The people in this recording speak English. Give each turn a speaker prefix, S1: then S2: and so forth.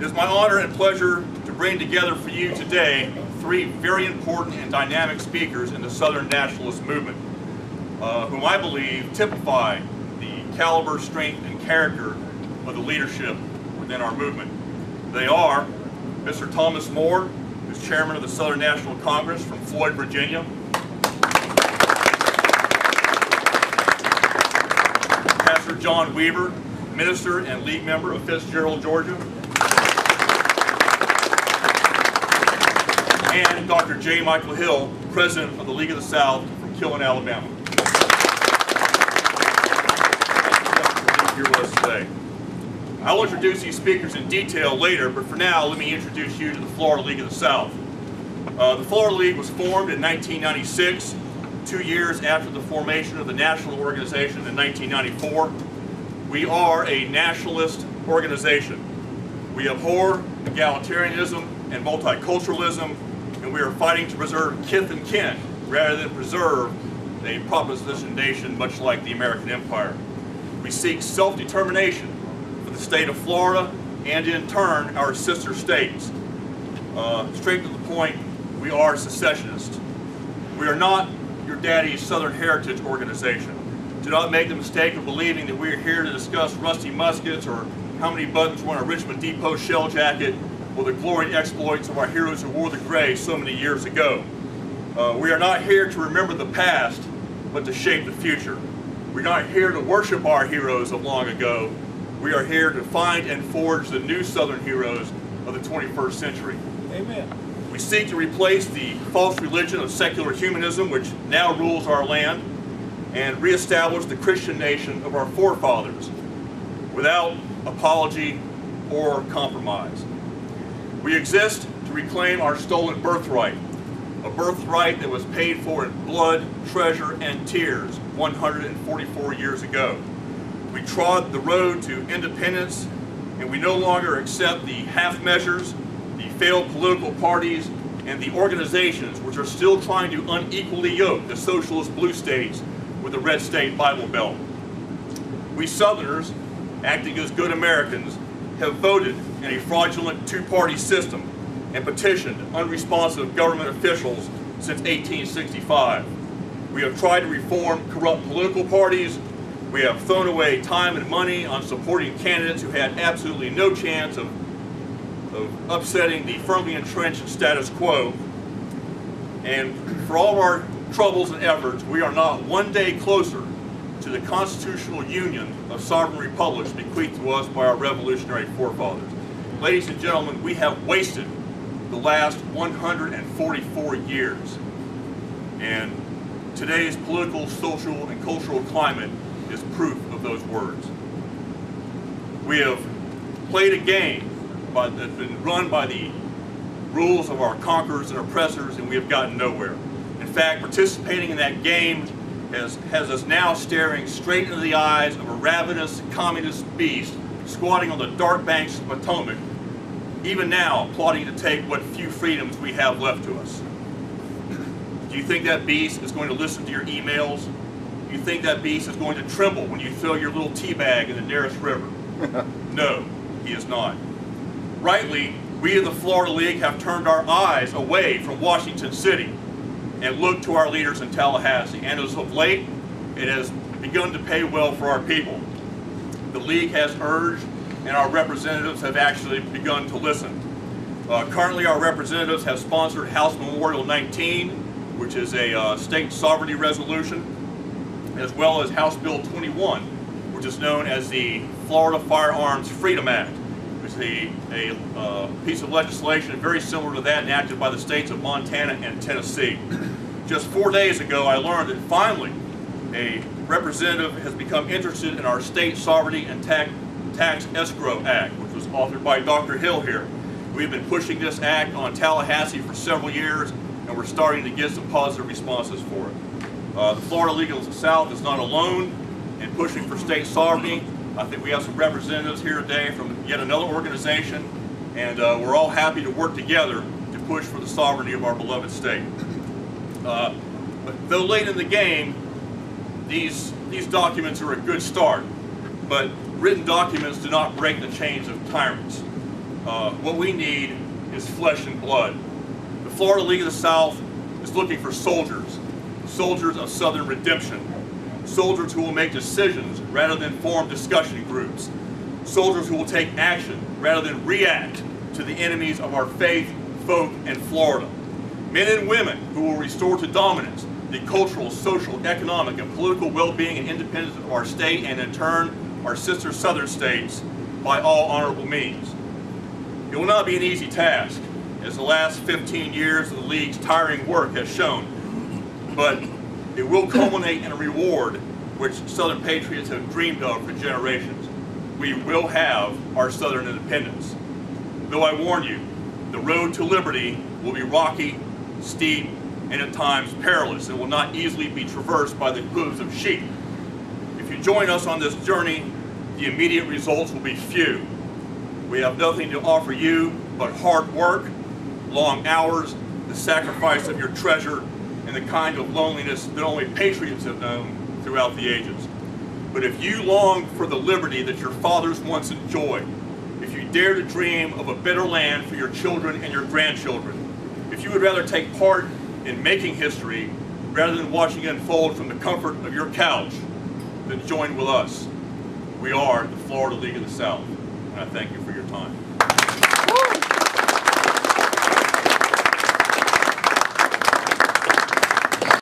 S1: It is my honor and pleasure to bring together for you today three very important and dynamic speakers in the Southern Nationalist movement, whom I believe typify the caliber, strength, and character of the leadership within our movement. They are Mr. Thomas Moore, who's chairman of the Southern National Congress from Floyd, Virginia. Pastor John Weaver, minister and league member of Fitzgerald, Georgia. And Dr. J. Michael Hill, president of the League of the South from Killen, Alabama. Here with us today. I will introduce these speakers in detail later, but for now, let me introduce you to the Florida League of the South. The Florida League was formed in 1996, 2 years after the formation of the national organization in 1994. We are a nationalist organization. We abhor egalitarianism and multiculturalism, and we are fighting to preserve kith and kin rather than preserve a proposition nation much like the American Empire. We seek self-determination for the state of Florida and in turn our sister states. Straight to the point, we are secessionists. We are not your daddy's Southern Heritage organization. Do not make the mistake of believing that we are here to discuss rusty muskets or how many buttons were on a Richmond Depot shell jacket or the glory exploits of our heroes who wore the gray so many years ago. We are not here to remember the past, but to shape the future. We're not here to worship our heroes of long ago. We are here to find and forge the new Southern heroes of the 21st century.
S2: Amen.
S1: We seek to replace the false religion of secular humanism, which now rules our land, and reestablish the Christian nation of our forefathers without apology or compromise. We exist to reclaim our stolen birthright, a birthright that was paid for in blood, treasure, and tears 144 years ago. We trod the road to independence, and we no longer accept the half measures, the failed political parties, and the organizations which are still trying to unequally yoke the socialist blue states with the red state Bible Belt. We Southerners, acting as good Americans, have voted in a fraudulent two-party system and petitioned unresponsive government officials since 1865. We have tried to reform corrupt political parties. We have thrown away time and money on supporting candidates who had absolutely no chance of upsetting the firmly entrenched status quo. And for all of our troubles and efforts, we are not one day closer to the constitutional union of sovereign republics bequeathed to us by our revolutionary forefathers. Ladies and gentlemen, we have wasted the last 144 years. And today's political, social, and cultural climate is proof of those words. We have played a game that's been run by the rules of our conquerors and oppressors, and we have gotten nowhere. In fact, participating in that game has us now staring straight into the eyes of a ravenous communist beast squatting on the dark banks of Potomac, even now plotting to take what few freedoms we have left to us. Do you think that beast is going to listen to your emails? Do you think that beast is going to tremble when you throw your little tea bag in the nearest river? No, he is not. Rightly, we in the Florida League have turned our eyes away from Washington City and looked to our leaders in Tallahassee. And as of late, it has begun to pay well for our people. The League has urged, and our representatives have actually begun to listen. Currently, our representatives have sponsored House Memorial 19, which is a state sovereignty resolution, as well as House Bill 21, which is known as the Florida Firearms Freedom Act, which is a piece of legislation very similar to that enacted by the states of Montana and Tennessee. Just 4 days ago, I learned that finally a representative has become interested in our State Sovereignty and Tax Escrow Act, which was authored by Dr. Hill here. We've been pushing this act on Tallahassee for several years, and we're starting to get some positive responses for it. The Florida League of the South is not alone in pushing for state sovereignty. I think we have some representatives here today from yet another organization, and we're all happy to work together to push for the sovereignty of our beloved state. But though late in the game, these documents are a good start, but written documents do not break the chains of tyrants. what we need is flesh and blood. The Florida League of the South is looking for soldiers, soldiers of Southern redemption, soldiers who will make decisions rather than form discussion groups, soldiers who will take action rather than react to the enemies of our faith, folk, and Florida. Men and women who will restore to dominance the cultural, social, economic, and political well-being and independence of our state, and in turn, our sister Southern states, by all honorable means. It will not be an easy task, as the last 15 years of the League's tiring work has shown, but it will culminate in a reward which Southern patriots have dreamed of for generations. We will have our Southern independence. Though I warn you, the road to liberty will be rocky, steep, and at times perilous, and will not easily be traversed by the hooves of sheep. If you join us on this journey, the immediate results will be few. We have nothing to offer you but hard work, long hours, the sacrifice of your treasure, and the kind of loneliness that only patriots have known throughout the ages. But if you long for the liberty that your fathers once enjoyed, if you dare to dream of a better land for your children and your grandchildren, if you would rather take part in making history rather than watching it unfold from the comfort of your couch, then join with us. We are the Florida League of the South, and I thank you for your time.